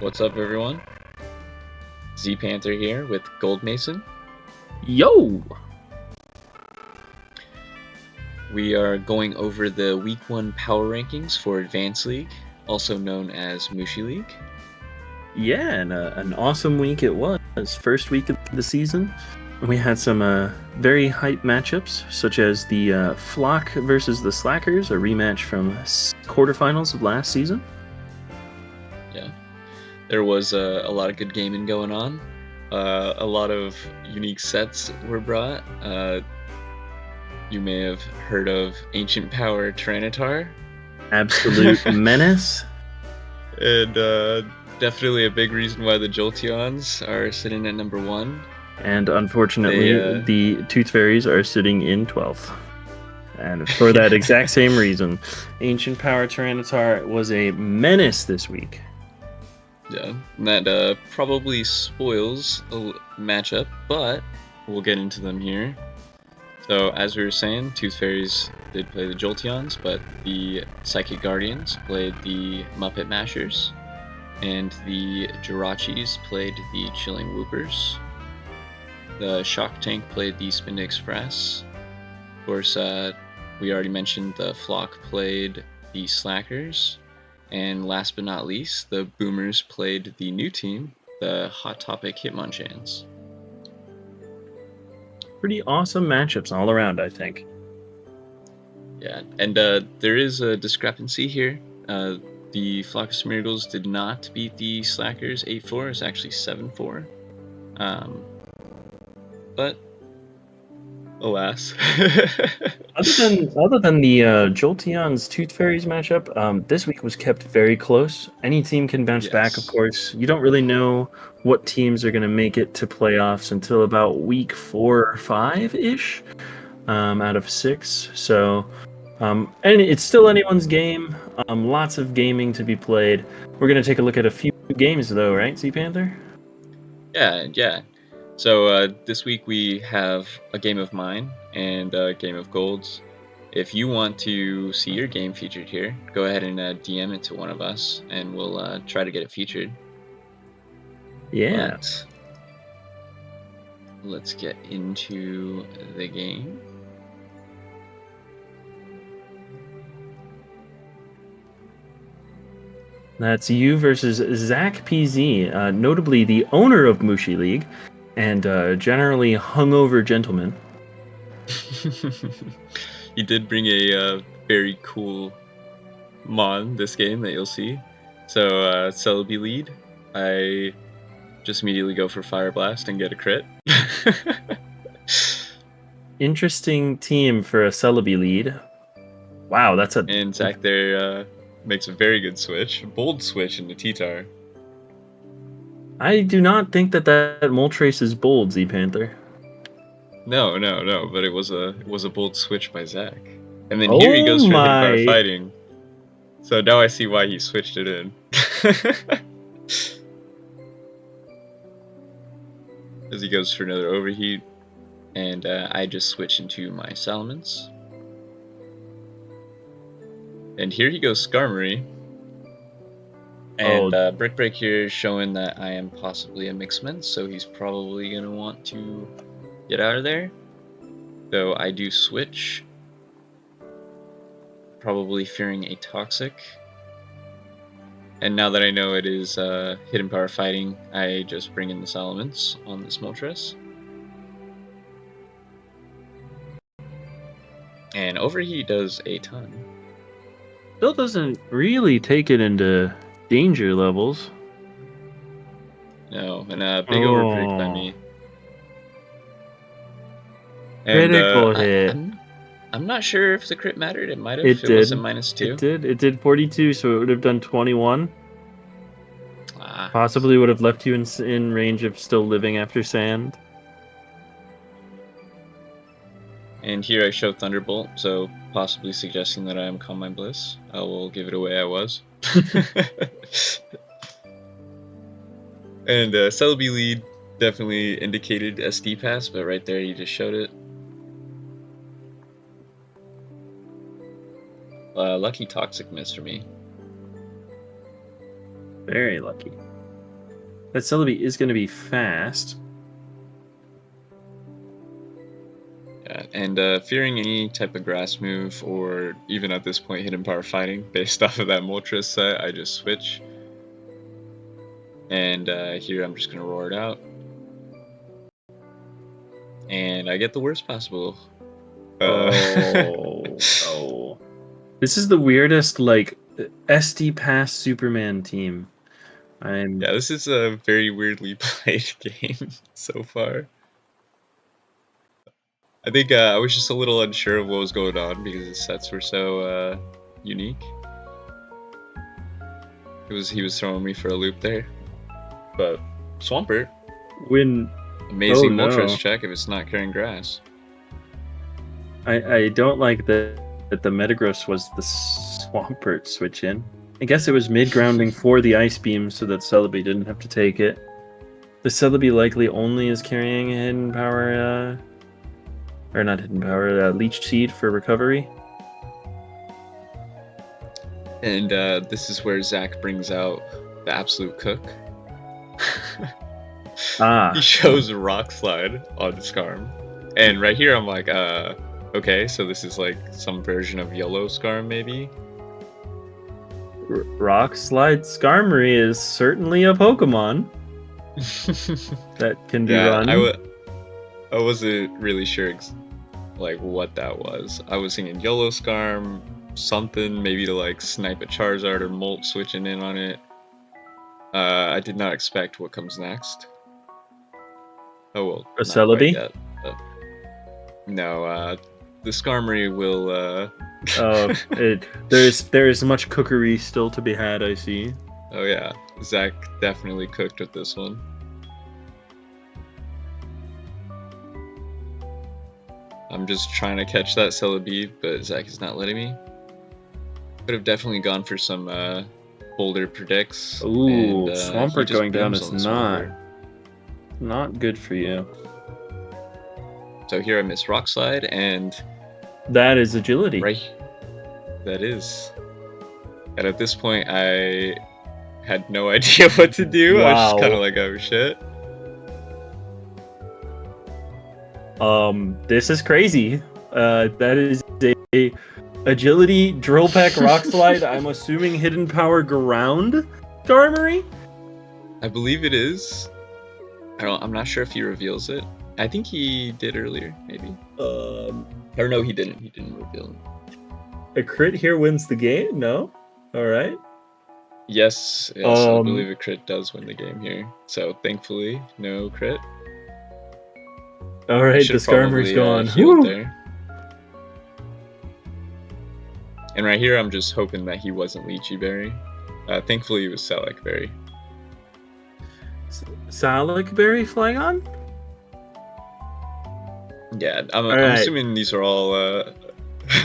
What's up, everyone? Z Panther here with Gold Mason. Yo! We are going over the Week 1 power rankings for Advanced League, also known as Mushi League. Yeah, and an awesome week it was. First week of the season. We had some very hype matchups, such as the Flock versus the Slackers, a rematch from quarterfinals of last season. Yeah, there was a lot of good gaming going on. A lot of unique sets were brought. You may have heard of Ancient Power Tyranitar. Absolute menace. And definitely a big reason why the Jolteons are sitting at number 1. And unfortunately, the Tooth Fairies are sitting in 12th. And for that exact same reason, Ancient Power Tyranitar was a menace this week. Yeah, and that probably spoils a matchup, but we'll get into them here. So, as we were saying, Tooth Fairies did play the Jolteons, but the Psychic Guardians played the Muppet Mashers, and the Jirachis played the Chilling Whoopers. The Shock Tank played the Spin Express. Of course, we already mentioned the Flock played the Slackers. And last but not least, the Boomers played the new team, the Hot Topic Hitmonchans. Pretty awesome matchups all around, I think. Yeah, and there is a discrepancy here. The Flock of Smeargles did not beat the Slackers 8-4. It's actually 7-4. But alas. Other than the Jolteon's Tooth Fairies matchup, this week was kept very close. Any team can bounce back, of course. You don't really know what teams are going to make it to playoffs until about week 4 or 5-ish out of 6. So, and it's still anyone's game. Lots of gaming to be played. We're going to take a look at a few games, though, right, Z Panther? Yeah. So this week we have a game of mine and a game of Gold's. If you want to see your game featured here, go ahead and DM it to one of us, and we'll try to get it featured. Yeah. But let's get into the game. That's you versus Zach PZ, notably the owner of Mushi League, and generally hungover gentleman. He did bring a very cool mod this game that you'll see. So Celebi lead, I just immediately go for Fire Blast and get a crit. Interesting team for a Celebi lead. Wow, that's a... And Zach there makes a very good switch. Bold switch into T-Tar. I do not think that Moltres is bold, Z Panther. No, but it was a bold switch by Zach. And then here he goes for Hidden Power Fighting. So now I see why he switched it in. As he goes for another Overheat. And I just switch into my Salamence. And here he goes Skarmory. And Brick Break here is showing that I am possibly a Mixman, so he's probably going to want to get out of there. So I do switch. Probably fearing a Toxic. And now that I know it is Hidden Power Fighting, I just bring in the Salamence on this Moltres. And Overheat does a ton. Still doesn't really take it into danger levels. No, and a big overpredict by me. And, critical hit. I'm not sure if the crit mattered. It might have. It did. Was a -2. It did. It did 42, so it would have done 21. Possibly would have left you in range of still living after Sand. And here I show Thunderbolt, so possibly suggesting that I am Calm Mind Bliss. I will give it away I was. And Celebi lead definitely indicated SD pass, but right there you just showed it. Lucky Toxic miss for me. Very lucky. That Celebi is going to be fast. Yeah, and fearing any type of grass move, or even at this point hidden power fighting, based off of that Moltres set, I just switch. And here I'm just going to roar it out. And I get the worst possible. Oh, no. This is the weirdest, like, SD Pass Superman team. Yeah, this is a very weirdly played game so far. I think I was just a little unsure of what was going on because the sets were so unique. He was throwing me for a loop there. But Swampert, amazing Moltres check if it's not carrying grass. I don't like that the Metagross was the Swampert switch in. I guess it was mid-grounding for the Ice Beam so that Celebi didn't have to take it. The Celebi likely only is carrying a hidden power, or not hidden power, Leech Seed for recovery. And this is where Zach brings out the absolute cook. He shows Rock Slide on Skarm. And right here I'm like, okay, so this is like some version of Yellow Skarm maybe? Rock Slide Skarmory is certainly a Pokemon that can be run. I wasn't really sure like what that was. I was thinking Yellow Skarm, something maybe to like snipe a Charizard or Molt switching in on it. I did not expect what comes next. Oh well, a Celebi? No, the Skarmory will. There is much cookery still to be had. I see. Oh yeah, Zach definitely cooked with this one. I'm just trying to catch that Celebi, but Zach is not letting me. Could have definitely gone for some bolder predicts. Ooh, Swampert going down is not good for you. So here I miss Rock Slide, and that is agility. Right, that is. And at this point, I had no idea what to do. Wow. I was just kind of like, oh shit. This is crazy. That is a agility drill peck Rock Slide. I'm assuming hidden power ground Skarmory. I believe it is. I'm not sure if he reveals it. I think he did earlier, maybe. Or no, he didn't. He didn't reveal it. A crit here wins the game? No? Alright. Yes, I believe a crit does win the game here. So thankfully, no crit. Alright, the Skarmory's gone. There. And right here, I'm just hoping that he wasn't Lychee Berry. Thankfully, he was Salac Berry. Salac Berry Flygon? Yeah, I'm assuming these are all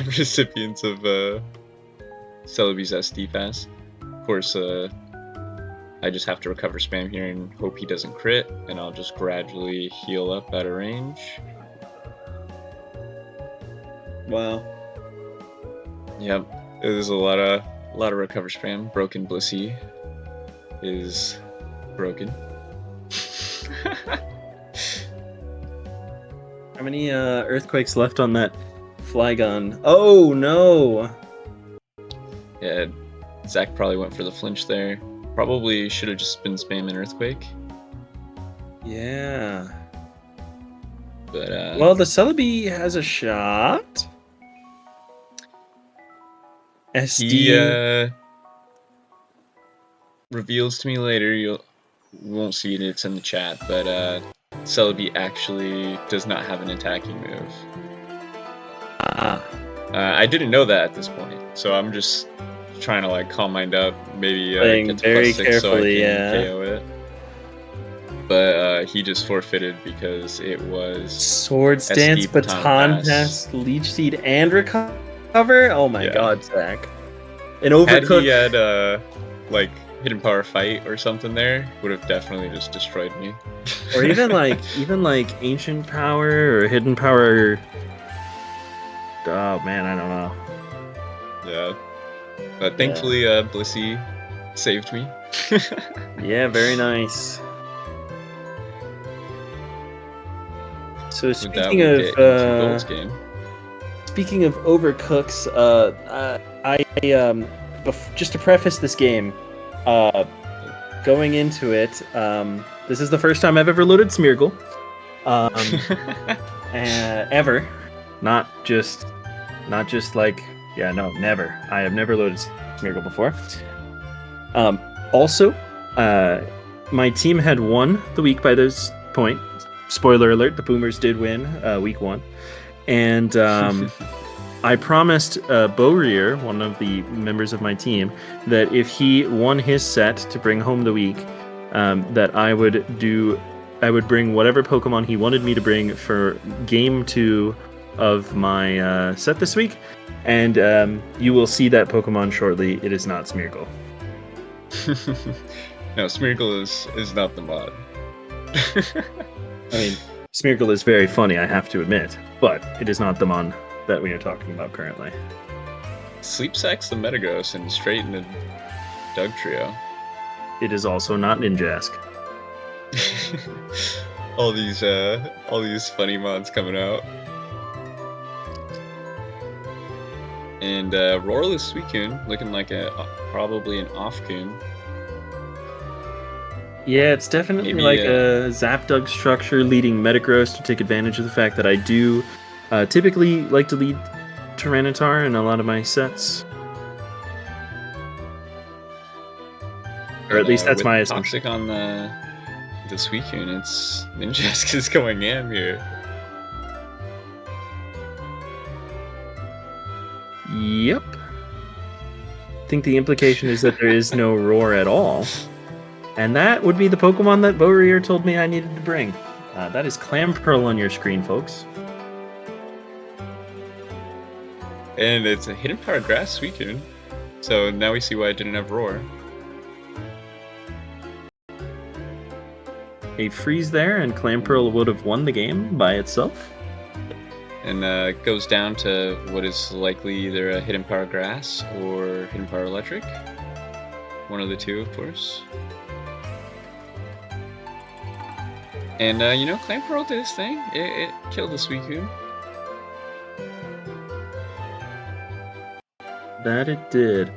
recipients of Celebi's SD Pass. Of course, I just have to recover spam here and hope he doesn't crit, and I'll just gradually heal up out of range. Wow. Yep, there's a lot of recover spam. Broken Blissey is broken. How many earthquakes left on that Flygon? Oh no! Yeah, Zach probably went for the flinch there. Probably should have just been spamming Earthquake. Yeah. But well, the Celebi has a shot. SD. He reveals to me later. You won't see it. It's in the chat, but Celebi actually does not have an attacking move. I didn't know that at this point, so I'm just trying to like calm mind up, maybe get to very +6 carefully, so I can KO it. But he just forfeited because it was Swords Dance, Baton Pass, Leech Seed, and recover. Oh my God, Zach! An overcooked. Had he had like hidden power fight or something there, would have definitely just destroyed me. Or even like ancient power or hidden power. Oh man, I don't know. Yeah. But thankfully, Blissey saved me. Yeah, very nice. So with that, we get into Gold's game. Speaking of overcooks, just to preface this game, going into it, this is the first time I've ever loaded Smeargle. Ever. Not just like, yeah, no, never. I have never loaded Smeargle before. Also, my team had won the week by this point. Spoiler alert, the Boomers did win week 1. And I promised Beaurear, one of the members of my team, that if he won his set to bring home the week, that I would bring whatever Pokemon he wanted me to bring for game 2 of my set this week, and you will see that Pokemon shortly. It is not Smeargle. No, Smeargle is not the mod. I mean, Smeargle is very funny, I have to admit, but it is not the mon that we are talking about currently. Sleep Sack's the Metagross and straight into Doug Trio. It is also not Ninjask. all these funny mods coming out. And Roarless Suicune looking like probably an Offcoon. Yeah, it's definitely maybe, a Zapdug structure leading Metagross to take advantage of the fact that I do typically like to lead Tyranitar in a lot of my sets. Or at least that's my assumption. Toxic on the Suicune, it's Ninjask is going am here. Yep. I think the implication is that there is no Roar at all. And that would be the Pokemon that Beaurear told me I needed to bring. That is Clamperl on your screen, folks. And it's a Hidden Power Grass Suicune. So now we see why I didn't have Roar. A freeze there, and Clamperl would have won the game by itself. And goes down to what is likely either a Hidden Power Grass or Hidden Power Electric. One of the two, of course. And, Clamperl did his thing. It killed the Suicune. That it did.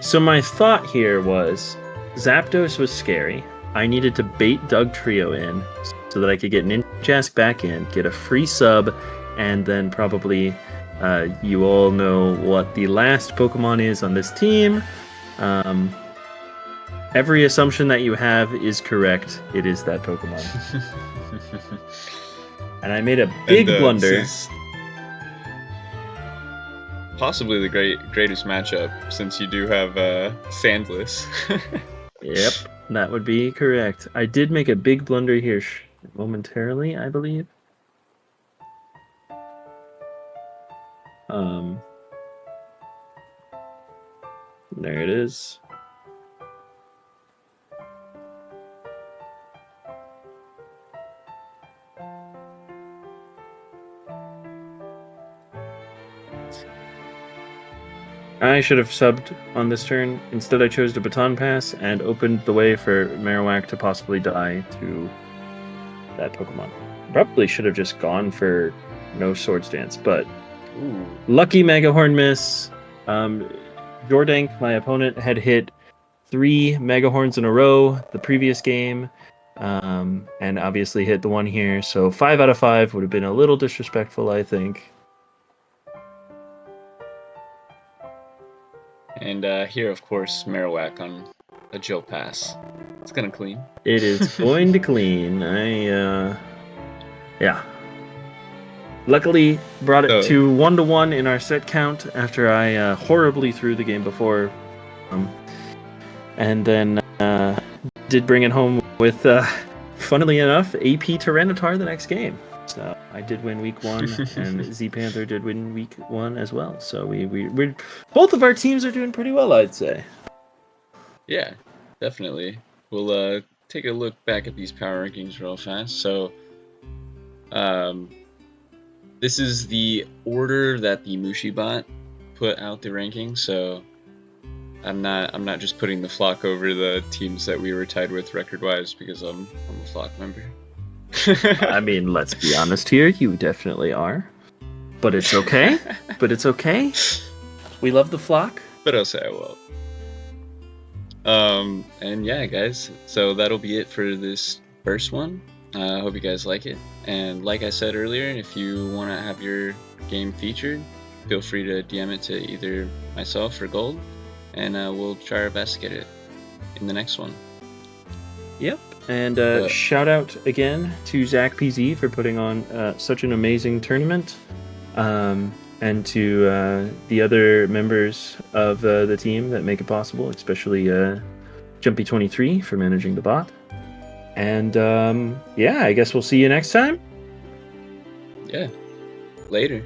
So my thought here was, Zapdos was scary. I needed to bait Doug Trio in so that I could get Ninjask back in, get a free sub, and then probably you all know what the last Pokemon is on this team. Every assumption that you have is correct. It is that Pokemon. And I made a big blunder. This is possibly the greatest matchup, since you do have Sandless. Yep, that would be correct. I did make a big blunder here momentarily, I believe. There it is. I should have subbed on this turn. Instead, I chose to Baton Pass and opened the way for Marowak to possibly die to that Pokemon. Probably should have just gone for no Swords Dance, but Ooh. Lucky Mega Horn miss. Jordank, my opponent, had hit 3 Mega Horns in a row the previous game, and obviously hit the one here. So 5 out of 5 would have been a little disrespectful, I think. And here, of course, Marowak on a Jill pass. It's gonna clean. It is going to clean. Yeah. Luckily, brought it to 1-1 in our set count after I horribly threw the game before. And then did bring it home with, funnily enough, AP Tyranitar the next game. So I did win week 1, and Z Panther did win week 1 as well. So we both of our teams are doing pretty well, I'd say. Yeah, definitely. We'll take a look back at these power rankings real fast. So, this is the order that the Mushi bot put out the rankings. So I'm not just putting the flock over the teams that we were tied with record-wise because I'm a flock member. I mean, let's be honest here. You definitely are. But it's okay. But it's okay. We love the flock. But I'll say I will. And yeah, guys, so that'll be it for this first one. I hope you guys like it. And like I said earlier, if you want to have your game featured, feel free to DM it to either myself or Gold, and we'll try our best to get it in the next one. Yep. And shout out again to Zach PZ for putting on such an amazing tournament. And to the other members of the team that make it possible, especially Jumpy23 for managing the bot. And yeah, I guess we'll see you next time. Yeah. Later.